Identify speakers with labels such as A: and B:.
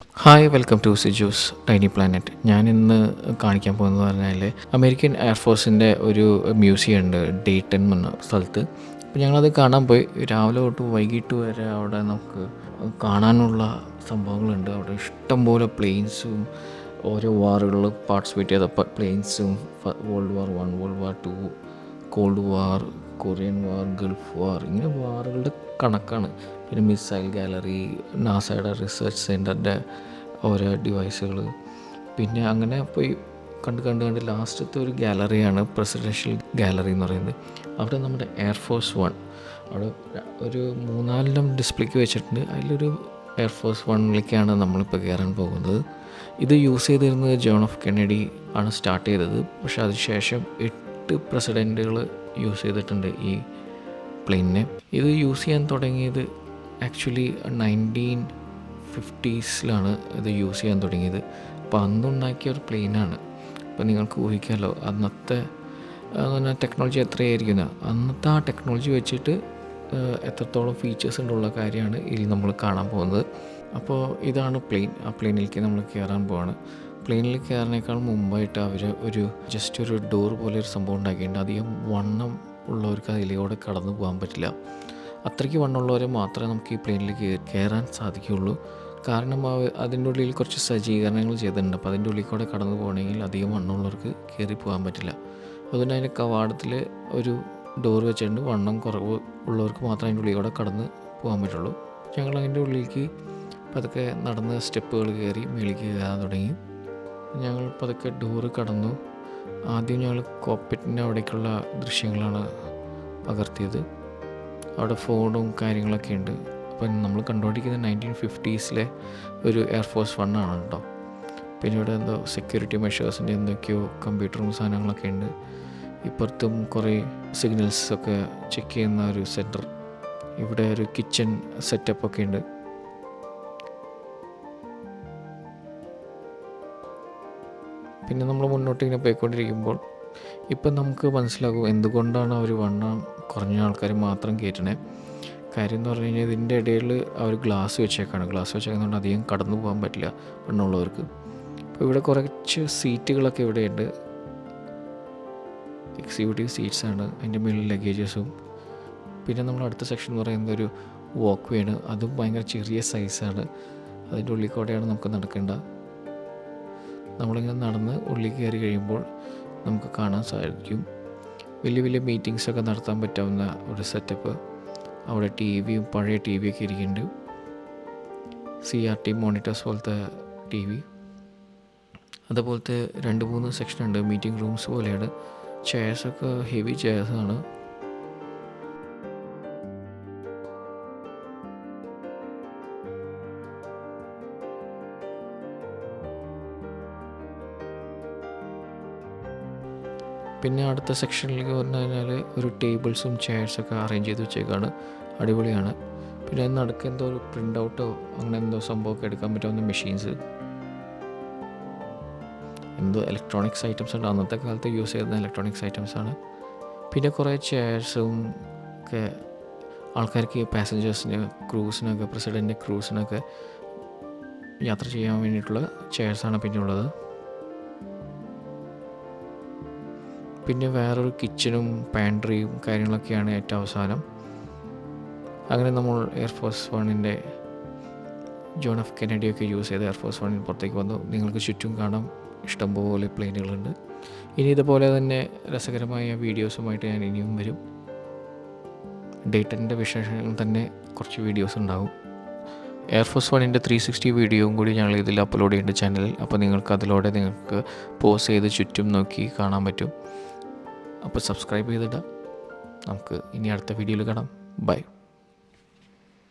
A: Hi welcome to Siju's tiny planet. ഞാൻ ഇന്ന് കാണിക്കാൻ പോകുന്നത് പറഞ്ഞാൽ അമേരിക്കൻ എയർഫോഴ്സിൻ്റെ ഒരു മ്യൂസിയം ഉണ്ട് ഡേറ്റൺ എന്ന സ്ഥലത്ത്. അപ്പോൾ ഞങ്ങളത് കാണാൻ പോയി. രാവിലെ തൊട്ട് വൈകിട്ട് വരെ അവിടെ നമുക്ക് കാണാനുള്ള സംഭവങ്ങളുണ്ട്. അവിടെ ഇഷ്ടംപോലെ പ്ലെയിൻസും ഓരോ വാറുകളിൽ പാർട്ടിസിപ്പേറ്റ് ചെയ്ത പ്ലെയിൻസും world war 1, world war 2, cold war, Korean war, gulf war, ഇങ്ങനെ വാറുകളുടെ കണക്കാണ്. പിന്നെ മിസൈൽ ഗാലറി, നാസയുടെ റിസർച്ച് സെൻറ്ററിൻ്റെ ഓരോ ഡിവൈസുകൾ, പിന്നെ അങ്ങനെ പോയി കണ്ട് ലാസ്റ്റത്തെ ഒരു ഗാലറിയാണ് പ്രസിഡൻഷ്യൽ ഗാലറി എന്ന് പറയുന്നത്. അവിടെ നമ്മുടെ എയർഫോഴ്സ് 1 അവിടെ ഒരു 3-4 ഡിസ്പ്ലേക്ക് വെച്ചിട്ടുണ്ട്. അതിലൊരു എയർഫോഴ്സ് 1ലേക്കാണ് നമ്മളിപ്പോൾ കയറാൻ പോകുന്നത്. ഇത് യൂസ് ചെയ്തിരുന്നത് ജോൺ എഫ് കെന്നഡി ആണ് സ്റ്റാർട്ട് ചെയ്തത്. പക്ഷേ അതിനുശേഷം 8 പ്രസിഡൻറ്റുകൾ യൂസ് ചെയ്തിട്ടുണ്ട് ഈ പ്ലെയിനിനെ. ഇത് യൂസ് ചെയ്യാൻ തുടങ്ങിയത് ആക്ച്വലി 1950s ഇത് യൂസ് ചെയ്യാൻ തുടങ്ങിയത്. അപ്പോൾ അന്നുണ്ടാക്കിയ ഒരു പ്ലെയിനാണ്. അപ്പോൾ നിങ്ങൾക്ക് ഊഹിക്കാമല്ലോ അന്നത്തെ ടെക്നോളജി എത്രയായിരിക്കുന്ന. അന്നത്തെ ആ ടെക്നോളജി വെച്ചിട്ട് എത്രത്തോളം ഫീച്ചേഴ്സ് ഉള്ള കാര്യമാണ് ഇതിൽ നമ്മൾ കാണാൻ പോകുന്നത്. അപ്പോൾ ഇതാണ് പ്ലെയിൻ. ആ പ്ലെയിനിലേക്ക് നമ്മൾ കയറാൻ പോവാണ്. പ്ലെയിനിൽ കയറാനേക്കാൾ മുമ്പായിട്ട് അവർ ജസ്റ്റ് ഒരു ഡോർ പോലെ ഒരു സംഭവം ഉണ്ടാക്കിയിട്ടുണ്ട്. അധികം വണ്ണം ഉള്ളവർക്ക് അതിലൂടെ കടന്നു പോകാൻ പറ്റില്ല. അത്രയ്ക്ക് വണ്ണമുള്ളവരെ മാത്രമേ നമുക്ക് ഈ പ്ലെയിനിൽ കയറാൻ സാധിക്കുകയുള്ളൂ. കാരണം അതിൻ്റെ ഉള്ളിൽ കുറച്ച് സജ്ജീകരണങ്ങൾ ചെയ്തിട്ടുണ്ട്. അപ്പോൾ അതിൻ്റെ ഉള്ളിൽ കൂടെ കടന്നു പോകണമെങ്കിൽ അധികം വണ്ണമുള്ളവർക്ക് കയറി പോകാൻ പറ്റില്ല. അതുകൊണ്ട് അതിൻ്റെ കവാടത്തിൽ ഒരു ഡോർ വെച്ചിട്ടുണ്ട്. വണ്ണം കുറവ് ഉള്ളവർക്ക് മാത്രമേ അതിൻ്റെ ഉള്ളിൽ കൂടെ കടന്ന് പോകാൻ പറ്റുള്ളൂ. ഞങ്ങൾ അതിൻ്റെ ഉള്ളിലേക്ക് പതുക്കെ നടന്ന് സ്റ്റെപ്പുകൾ കയറി മേളിലേക്ക് കയറാൻ തുടങ്ങി. ഞങ്ങൾ പതുക്കെ ഡോറ് കടന്നു. ആദ്യം ഞങ്ങൾ കോക്പിറ്റിൻ്റെ അവിടേക്കുള്ള ദൃശ്യങ്ങളാണ് പകർത്തിയത്. അവിടെ ഫോണും കാര്യങ്ങളൊക്കെ ഉണ്ട്. അപ്പം നമ്മൾ കണ്ടുകൊണ്ടിരിക്കുന്നത് 1950s ഒരു എയർഫോഴ്സ് 1 ആണ് കേട്ടോ. പിന്നെ ഇവിടെ എന്തോ സെക്യൂരിറ്റി മെഷേഴ്സിൻ്റെ എന്തൊക്കെയോ കമ്പ്യൂട്ടറും സാധനങ്ങളൊക്കെ ഉണ്ട്. ഇപ്പുറത്തും കുറേ സിഗ്നൽസൊക്കെ ചെക്ക് ചെയ്യുന്ന ഒരു സെൻറ്റർ. ഇവിടെ ഒരു കിച്ചൺ സെറ്റപ്പൊക്കെ ഉണ്ട്. പിന്നെ നമ്മൾ മുന്നോട്ട് ഇങ്ങനെ പോയിക്കൊണ്ടിരിക്കുമ്പോൾ ഇപ്പം നമുക്ക് മനസ്സിലാകും എന്തുകൊണ്ടാണ് അവർ വണ്ണം കുറഞ്ഞ ആൾക്കാർ മാത്രം കയറ്റണേ. കാര്യം എന്ന് പറഞ്ഞു കഴിഞ്ഞാൽ ഇതിൻ്റെ ഇടയിൽ അവർ ഗ്ലാസ് വെച്ചേക്കുന്നതുകൊണ്ട് അധികം കടന്നു പോകാൻ പറ്റില്ല വണ്ണമുള്ളവർക്ക്. അപ്പോൾ ഇവിടെ കുറച്ച് സീറ്റുകളൊക്കെ ഇവിടെയുണ്ട്. എക്സിക്യൂട്ടീവ് സീറ്റ്സാണ്. അതിൻ്റെ മുകളിൽ ലഗേജസും. പിന്നെ നമ്മൾ അടുത്ത സെക്ഷൻ എന്ന് പറയുന്നത് ഒരു വാക്ക് വേ ആണ്. അതും ഭയങ്കര ചെറിയ സൈസാണ്. അതിൻ്റെ ഉള്ളിൽ കൂടെയാണ് നമുക്ക് നടക്കേണ്ടത്. നമ്മളിങ്ങനെ നടന്ന് ഉള്ളിൽ കയറി കഴിയുമ്പോൾ നമുക്ക് കാണാൻ സാധിക്കും വലിയ വലിയ മീറ്റിങ്സൊക്കെ നടത്താൻ പറ്റാവുന്ന ഒരു സെറ്റപ്പ്. അവിടെ ടിവിയും പഴയ ടിവിയൊക്കെ ഇരിക്കുന്നുണ്ട്. CRT മോണിറ്റേഴ്സ് പോലത്തെ TV. അതുപോലത്തെ 2-3 സെക്ഷനുണ്ട്. മീറ്റിംഗ് റൂംസ് പോലെയാണ്. ചെയർസൊക്കെ ഹെവി ചെയർസാണ്. പിന്നെ അടുത്ത സെക്ഷനിലേക്ക് പറഞ്ഞു കഴിഞ്ഞാൽ ഒരു ടേബിൾസും ചെയർസൊക്കെ അറേഞ്ച് ചെയ്ത് വെച്ചേക്കാണ്. അടിപൊളിയാണ്. പിന്നെ നടുക്ക് എന്തോ ഒരു പ്രിൻ്റ് ഔട്ടോ അങ്ങനെ എന്തോ സംഭവമൊക്കെ എടുക്കാൻ പറ്റാവുന്ന മെഷീൻസ്, എന്തോ ഇലക്ട്രോണിക്സ് ഐറ്റംസ് ഉണ്ട്. അന്നത്തെ കാലത്ത് യൂസ് ചെയ്യുന്ന ഇലക്ട്രോണിക്സ് ഐറ്റംസാണ്. പിന്നെ കുറേ ചെയർസും ഒക്കെ ആൾക്കാർക്ക് പാസഞ്ചേഴ്സിന്, ക്രൂസിനൊക്കെ, പ്രസിഡൻ്റ് ക്രൂസിനൊക്കെ യാത്ര ചെയ്യാൻ വേണ്ടിയിട്ടുള്ള ചെയർസാണ് പിന്നെ ഉള്ളത്. പിന്നെ വേറൊരു കിച്ചണും പാൻട്രിയും കാര്യങ്ങളൊക്കെയാണ് ഏറ്റവും അവസാനം. അങ്ങനെ നമ്മൾ എയർഫോഴ്സ് 1ൻ്റെ ജോൺ എഫ് കെന്നഡിയൊക്കെ യൂസ് ചെയ്ത് എയർഫോഴ്സ് 1 പുറത്തേക്ക് വന്നു. നിങ്ങൾക്ക് ചുറ്റും കാണാം ഇഷ്ടംപോലെ പ്ലെയിനുകളുണ്ട്. ഇനി ഇതുപോലെ തന്നെ രസകരമായ വീഡിയോസുമായിട്ട് ഞാൻ ഇനിയും വരും. ഡേറ്റൻ്റെ വിശേഷങ്ങൾ തന്നെ കുറച്ച് വീഡിയോസ് ഉണ്ടാകും. എയർഫോഴ്സ് 1ൻ്റെ 360 വീഡിയോയും കൂടി ഞങ്ങൾ ഇതിൽ അപ്ലോഡ് ചെയ്യുന്നുണ്ട് ചാനലിൽ. അപ്പോൾ നിങ്ങൾക്ക് അതിലൂടെ നിങ്ങൾക്ക് പോസ് ചെയ്ത് ചുറ്റും നോക്കി കാണാൻ പറ്റും. അപ്പോൾ സബ്സ്ക്രൈബ് ചെയ്തിടാം. നമുക്ക് ഇനി അടുത്ത വീഡിയോയിൽ കാണാം. ബൈ.